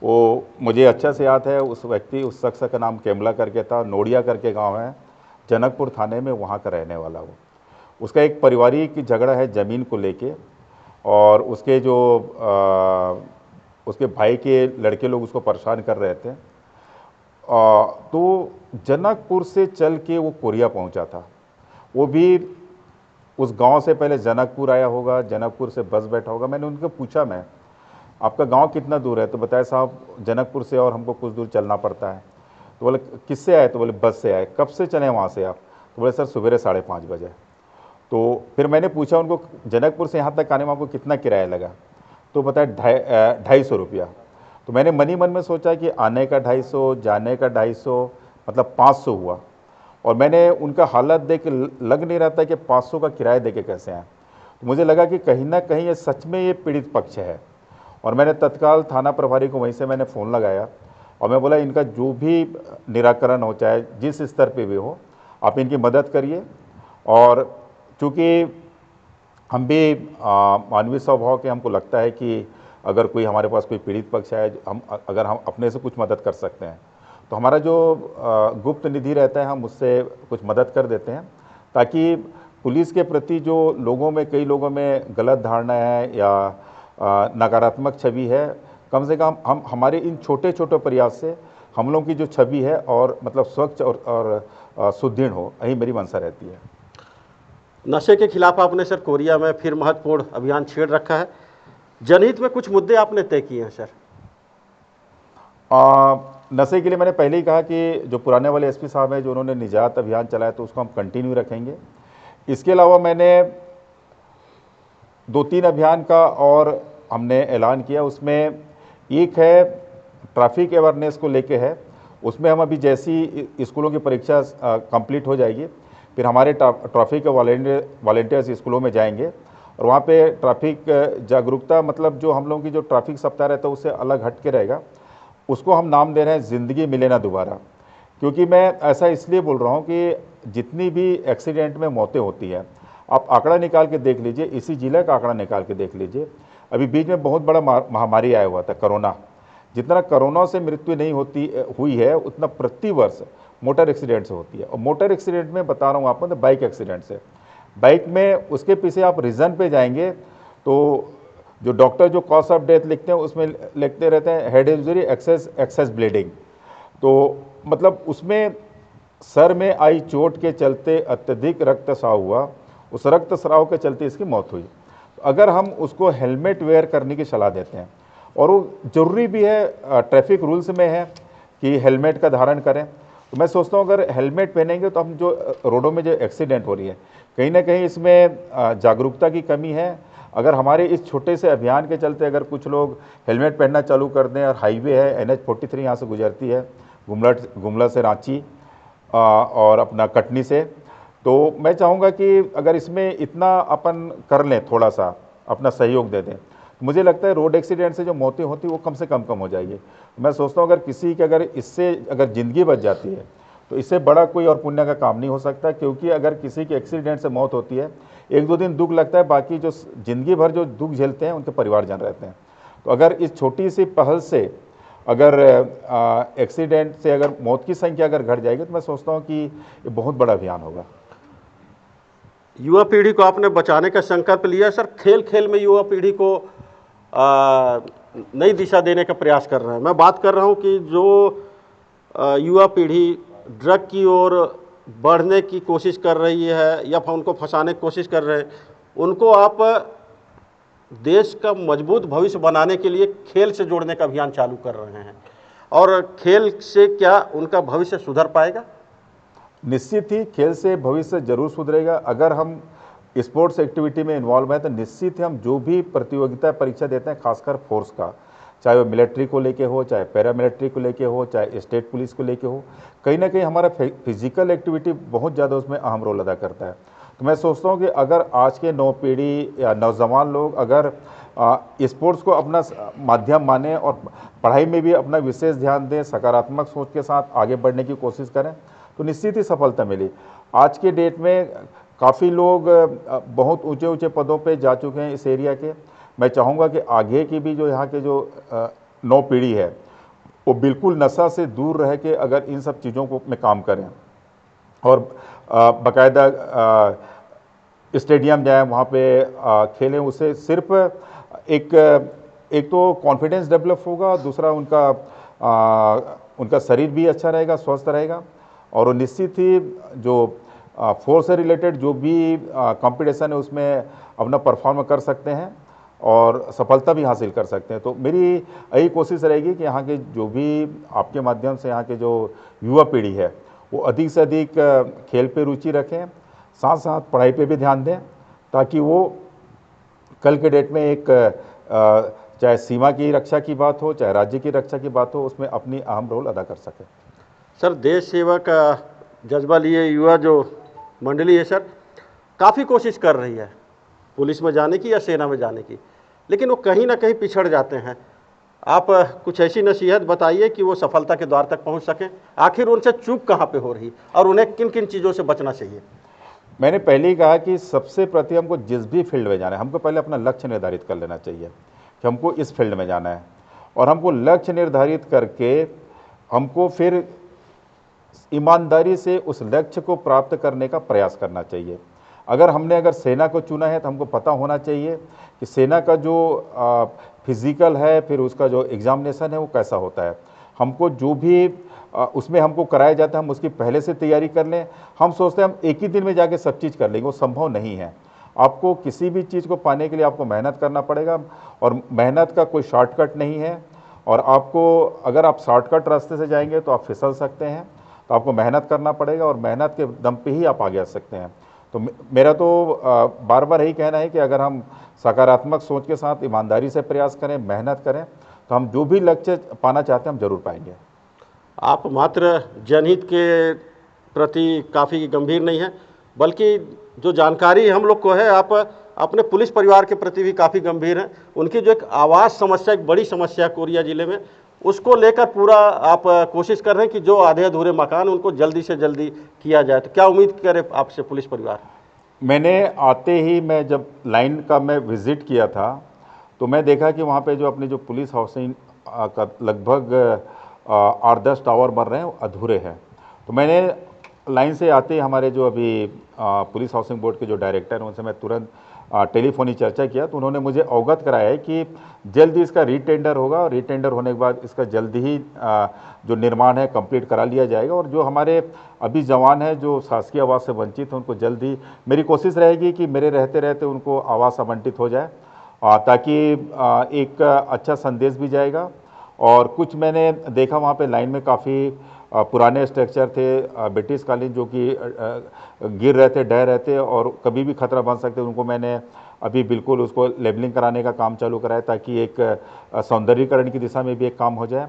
वो मुझे अच्छा से याद है, उस व्यक्ति, उस शख्स का नाम केमला करके था, नोडिया करके गांव है, जनकपुर थाने में, वहाँ का रहने वाला वो। उसका एक पारिवारिक झगड़ा है ज़मीन को लेके और उसके जो उसके भाई के लड़के लोग उसको परेशान कर रहे थे। तो जनकपुर से चल के वो कोरिया पहुंचा था। वो भी उस गांव से पहले जनकपुर आया होगा, जनकपुर से बस बैठा होगा। मैंने उनको पूछा, मैं आपका गांव कितना दूर है? तो बताया साहब जनकपुर से और हमको कुछ दूर चलना पड़ता है। तो बोले किससे आए? तो बोले बस से आए। कब से चले वहाँ से आप? तो बोले सर सवेरे 5:30 बजे। तो फिर मैंने पूछा उनको जनकपुर से यहाँ तक आने में आपको कितना किराया लगा? तो बताया 250 रुपया। तो मैंने मन ही मन में सोचा कि आने का 250, जाने का 250, मतलब 500 हुआ। और मैंने उनका हालत देख लग नहीं रहा था कि 500 का किराया दे के कैसे आए। तो मुझे लगा कि कहीं ना कहीं ये सच में ये पीड़ित पक्ष है। और मैंने तत्काल थाना प्रभारी को वहीं से मैंने फ़ोन लगाया और मैं बोला इनका जो भी निराकरण हो, चाहे जिस स्तर पे भी हो, आप इनकी मदद करिए। और चूँकि हम भी मानवीय स्वभाव के, हमको लगता है कि अगर कोई हमारे पास कोई पीड़ित पक्ष है, अगर हम अपने से कुछ मदद कर सकते हैं तो हमारा जो गुप्त निधि रहता है हम उससे कुछ मदद कर देते हैं, ताकि पुलिस के प्रति जो लोगों में, कई लोगों में गलत धारणा है या नकारात्मक छवि है, कम से कम हम हमारे इन छोटे छोटे प्रयास से हम लोगों की जो छवि है और मतलब स्वच्छ और सुदृढ़ हो, यही मेरी मंशा रहती है। नशे के खिलाफ आपने सर कोरिया में फिर महत्वपूर्ण अभियान छेड़ रखा है। जनहित में कुछ मुद्दे आपने तय किए हैं सर। नशे के लिए मैंने पहले ही कहा कि जो पुराने वाले एसपी साहब हैं, जो उन्होंने निजात अभियान चलाया, तो उसको हम कंटिन्यू रखेंगे। इसके अलावा मैंने 2-3 अभियान का और हमने ऐलान किया। उसमें एक है ट्रैफिक अवेयरनेस को लेके है। उसमें हम अभी जैसी स्कूलों की परीक्षा कंप्लीट हो जाएगी, फिर हमारे ट्रैफिक वॉलेंटियर्स स्कूलों में जाएंगे और वहाँ पे ट्रैफिक जागरूकता, मतलब जो हम लोगों की जो ट्रैफिक सप्ताह रहता है उससे अलग हट के रहेगा। उसको हम नाम दे रहे हैं ज़िंदगी मिले ना दोबारा, क्योंकि मैं ऐसा इसलिए बोल रहा हूँ कि जितनी भी एक्सीडेंट में मौतें होती हैं, आप आंकड़ा निकाल के देख लीजिए, इसी जिले का आंकड़ा निकाल के देख लीजिए। अभी बीच में बहुत बड़ा महामारी आया हुआ था कोरोना, जितना कोरोना से मृत्यु नहीं होती हुई है उतना प्रति वर्ष मोटर एक्सीडेंट से होती है। और मोटर एक्सीडेंट में बता रहा हूँ आपको, तो बाइक एक्सीडेंट से, बाइक में उसके पीछे आप रीज़न पे जाएंगे तो जो डॉक्टर जो कॉज ऑफ डेथ लिखते हैं उसमें लिखते रहते हैं हेड इंजरी, एक्सेस ब्लीडिंग। तो मतलब उसमें सर में आई चोट के चलते अत्यधिक रक्तस्राव हुआ, उस रक्तस्राव के चलते इसकी मौत हुई। तो अगर हम उसको हेलमेट वेयर करने की सलाह देते हैं, और वो ज़रूरी भी है, ट्रैफिक रूल्स में है कि हेलमेट का धारण करें, तो मैं सोचता हूँ अगर हेलमेट पहनेंगे तो हम जो रोडों में जो एक्सीडेंट हो रही है, कहीं ना कहीं इसमें जागरूकता की कमी है। अगर हमारे इस छोटे से अभियान के चलते अगर कुछ लोग हेलमेट पहनना चालू कर दें, और हाईवे है NH-43 यहाँ से गुजरती है गुमला से रांची और अपना कटनी से, तो मैं चाहूँगा कि अगर इसमें इतना अपन कर लें, थोड़ा सा अपना सहयोग दे दें, तो मुझे लगता है रोड एक्सीडेंट से जो मौतें होती वो कम से कम हो जाएगी। मैं सोचता हूँ अगर किसी की अगर इससे अगर ज़िंदगी बच जाती है तो इससे बड़ा कोई और पुण्य का काम नहीं हो सकता। क्योंकि अगर किसी के एक्सीडेंट से मौत होती है, एक दो दिन दुख लगता है, बाकी जो ज़िंदगी भर जो दुख झेलते हैं उनके परिवारजन रहते हैं। तो अगर इस छोटी सी पहल से अगर एक्सीडेंट से अगर मौत की संख्या अगर घट जाएगी, तो मैं सोचता हूँ कि ये बहुत बड़ा अभियान होगा। युवा पीढ़ी को आपने बचाने का संकल्प लिया सर। खेल खेल में युवा पीढ़ी को नई दिशा देने का प्रयास कर रहे हैं। मैं बात कर रहा हूं कि जो युवा पीढ़ी ड्रग की ओर बढ़ने की कोशिश कर रही है या फिर उनको फंसाने की कोशिश कर रहे हैं, उनको आप देश का मजबूत भविष्य बनाने के लिए खेल से जोड़ने का अभियान चालू कर रहे हैं, और खेल से क्या उनका भविष्य सुधर पाएगा? निश्चित ही खेल से भविष्य जरूर सुधरेगा। अगर हम स्पोर्ट्स एक्टिविटी में इन्वॉल्व हैं तो निश्चित ही हम जो भी प्रतियोगिता परीक्षा देते हैं, खासकर फोर्स का, चाहे वो मिलिट्री को लेके हो, चाहे पैरामिलिट्री को लेके हो, चाहे स्टेट पुलिस को लेके हो, कहीं ना कहीं हमारा फिजिकल एक्टिविटी बहुत ज़्यादा उसमें अहम रोल अदा करता है। तो मैं सोचता हूँ कि अगर आज के नौ पीढ़ी या नौजवान लोग अगर स्पोर्ट्स को अपना माध्यम माने और पढ़ाई में भी अपना विशेष ध्यान दें, सकारात्मक सोच के साथ आगे बढ़ने की कोशिश करें, तो निश्चित ही सफलता मिली। आज के डेट में काफ़ी लोग बहुत ऊंचे ऊंचे पदों पे जा चुके हैं इस एरिया के। मैं चाहूँगा कि आगे की भी जो यहाँ के जो नौ पीढ़ी है वो बिल्कुल नशा से दूर रह के अगर इन सब चीज़ों को में काम करें और बाकायदा स्टेडियम जाएं, वहाँ पे खेलें। उससे सिर्फ एक तो कॉन्फिडेंस डेवलप होगा, दूसरा उनका शरीर भी अच्छा रहेगा, स्वस्थ रहेगा, और वो निश्चित ही जो फोर्स से रिलेटेड जो भी कंपटीशन है उसमें अपना परफॉर्म कर सकते हैं और सफलता भी हासिल कर सकते हैं। तो मेरी यही कोशिश रहेगी कि यहाँ के जो भी आपके माध्यम से यहाँ के जो युवा पीढ़ी है वो अधिक से अधिक खेल पे रुचि रखें, साथ साथ पढ़ाई पे भी ध्यान दें, ताकि वो कल के डेट में एक चाहे सीमा की रक्षा की बात हो, चाहे राज्य की रक्षा की बात हो, उसमें अपनी अहम रोल अदा कर सके। सर, देश सेवा का जज्बा लिए युवा जो मंडली है सर, काफ़ी कोशिश कर रही है पुलिस में जाने की या सेना में जाने की, लेकिन वो कहीं ना कहीं पिछड़ जाते हैं। आप कुछ ऐसी नसीहत बताइए कि वो सफलता के द्वार तक पहुंच सकें। आखिर उनसे चूक कहाँ पे हो रही और उन्हें किन किन चीज़ों से बचना चाहिए? मैंने पहले ही कहा कि सबसे प्रति हमको जिस भी फील्ड में जाना है, हमको पहले अपना लक्ष्य निर्धारित कर लेना चाहिए कि हमको इस फील्ड में जाना है, और हमको लक्ष्य निर्धारित करके हमको फिर ईमानदारी से उस लक्ष्य को प्राप्त करने का प्रयास करना चाहिए। अगर सेना को चुना है तो हमको पता होना चाहिए कि सेना का जो फिजिकल है, फिर उसका जो एग्जामिनेशन है वो कैसा होता है। हमको जो भी उसमें हमको कराया जाता है हम उसकी पहले से तैयारी कर लें। हम सोचते हैं हम एक ही दिन में जाके सब चीज़ कर लेंगे, वो संभव नहीं है। आपको किसी भी चीज़ को पाने के लिए आपको मेहनत करना पड़ेगा, और मेहनत का कोई शॉर्टकट नहीं है। और आपको अगर आप शॉर्टकट रास्ते से जाएंगे तो आप फिसल सकते हैं, तो आपको मेहनत करना पड़ेगा, और मेहनत के दम पे ही आप आगे आ सकते हैं। तो मेरा तो बार बार यही कहना है कि अगर हम सकारात्मक सोच के साथ ईमानदारी से प्रयास करें, मेहनत करें, तो हम जो भी लक्ष्य पाना चाहते हैं हम जरूर पाएंगे। आप मात्र जनहित के प्रति काफ़ी गंभीर नहीं हैं, बल्कि जो जानकारी हम लोग को है, आप अपने पुलिस परिवार के प्रति भी काफ़ी गंभीर हैं। उनकी जो एक आवास समस्या, एक बड़ी समस्या कोरिया ज़िले में, उसको लेकर पूरा आप कोशिश कर रहे हैं कि जो आधे अधूरे मकान उनको जल्दी से जल्दी किया जाए। तो क्या उम्मीद करे आपसे पुलिस परिवार? मैंने आते ही मैं जब लाइन का मैं विज़िट किया था तो मैं देखा कि वहाँ पे जो अपनी जो पुलिस हाउसिंग का लगभग 8-10 टावर बन रहे हैं वो अधूरे हैं। तो मैंने लाइन से आते ही हमारे जो अभी पुलिस हाउसिंग बोर्ड के जो डायरेक्टर हैं उनसे मैं तुरंत टेलीफोनिक चर्चा किया, तो उन्होंने मुझे अवगत कराया है कि जल्द ही इसका रीटेंडर होगा और रीटेंडर होने के बाद इसका जल्द ही जो निर्माण है कंप्लीट करा लिया जाएगा। और जो हमारे अभी जवान हैं जो शासकीय आवास से वंचित हैं उनको जल्द ही, मेरी कोशिश रहेगी कि मेरे रहते रहते उनको आवास आवंटित हो जाए, ताकि एक अच्छा संदेश भी जाएगा। और कुछ मैंने देखा वहाँ पे लाइन में काफ़ी पुराने स्ट्रक्चर थे ब्रिटिश कालीन, जो कि गिर रहे थे, ढह रहे थे और कभी भी खतरा बन सकते, उनको मैंने अभी बिल्कुल उसको लेबलिंग कराने का काम चालू कराया, ताकि एक सौंदर्यीकरण की दिशा में भी एक काम हो जाए।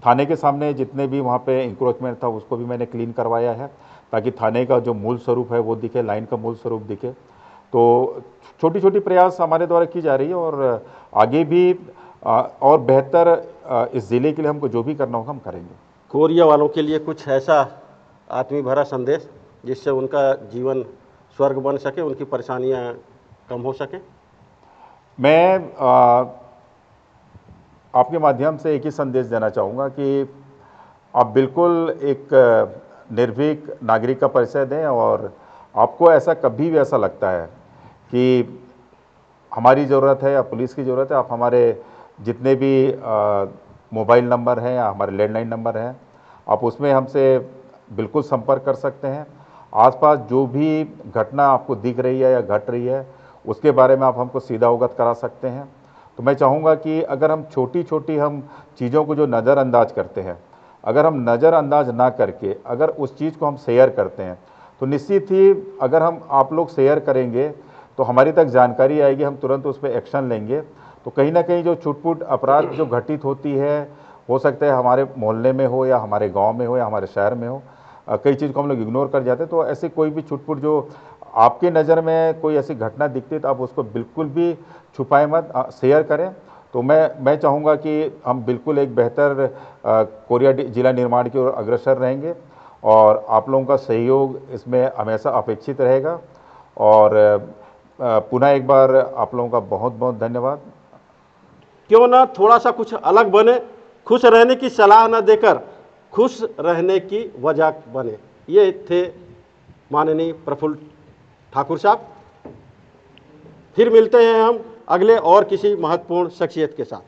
थाने के सामने जितने भी वहाँ पे इंक्रोचमेंट था उसको भी मैंने क्लीन करवाया है, ताकि थाने का जो मूल स्वरूप है वो दिखे, लाइन का मूल स्वरूप दिखे। तो छोटी छोटी प्रयास हमारे द्वारा की जा रही है और आगे भी और बेहतर इस ज़िले के लिए हमको जो भी करना होगा हम करेंगे। कोरिया वालों के लिए कुछ ऐसा आत्मी भरा संदेश जिससे उनका जीवन स्वर्ग बन सके, उनकी परेशानियां कम हो सके? मैं आपके माध्यम से एक ही संदेश देना चाहूँगा कि आप बिल्कुल एक निर्भीक नागरिक का परिचय दें, और आपको ऐसा कभी भी ऐसा लगता है कि हमारी ज़रूरत है या पुलिस की ज़रूरत है, आप हमारे जितने भी मोबाइल नंबर हैं या हमारे लैंडलाइन नंबर हैं, आप उसमें हमसे बिल्कुल संपर्क कर सकते हैं। आसपास जो भी घटना आपको दिख रही है या घट रही है उसके बारे में आप हमको सीधा अवगत करा सकते हैं। तो मैं चाहूँगा कि अगर हम छोटी छोटी हम चीज़ों को जो नज़रअंदाज करते हैं, अगर हम नज़रअंदाज ना करके अगर उस चीज़ को हम शेयर करते हैं, तो निश्चित ही अगर हम आप लोग शेयर करेंगे तो हमारी तक जानकारी आएगी, हम तुरंत उस पर एक्शन लेंगे। तो कहीं ना कहीं जो छुटपुट अपराध जो घटित होती है, हो सकता है हमारे मोहल्ले में हो या हमारे गांव में हो या हमारे शहर में हो, कई चीज़ को हम लोग इग्नोर कर जाते हैं। तो ऐसे कोई भी छुटपुट जो आपकी नज़र में कोई ऐसी घटना दिखती है तो आप उसको बिल्कुल भी छुपाए मत, शेयर करें। तो मैं चाहूँगा कि हम बिल्कुल एक बेहतर कोरिया जिला निर्माण की ओर अग्रसर रहेंगे और आप लोगों का सहयोग इसमें हमेशा अपेक्षित रहेगा। और पुनः एक बार आप लोगों का बहुत बहुत धन्यवाद। क्यों ना थोड़ा सा कुछ अलग बने, खुश रहने की सलाह न देकर खुश रहने की वजह बने। ये थे माननीय प्रफुल्ल ठाकुर साहब। फिर मिलते हैं हम अगले और किसी महत्वपूर्ण शख्सियत के साथ।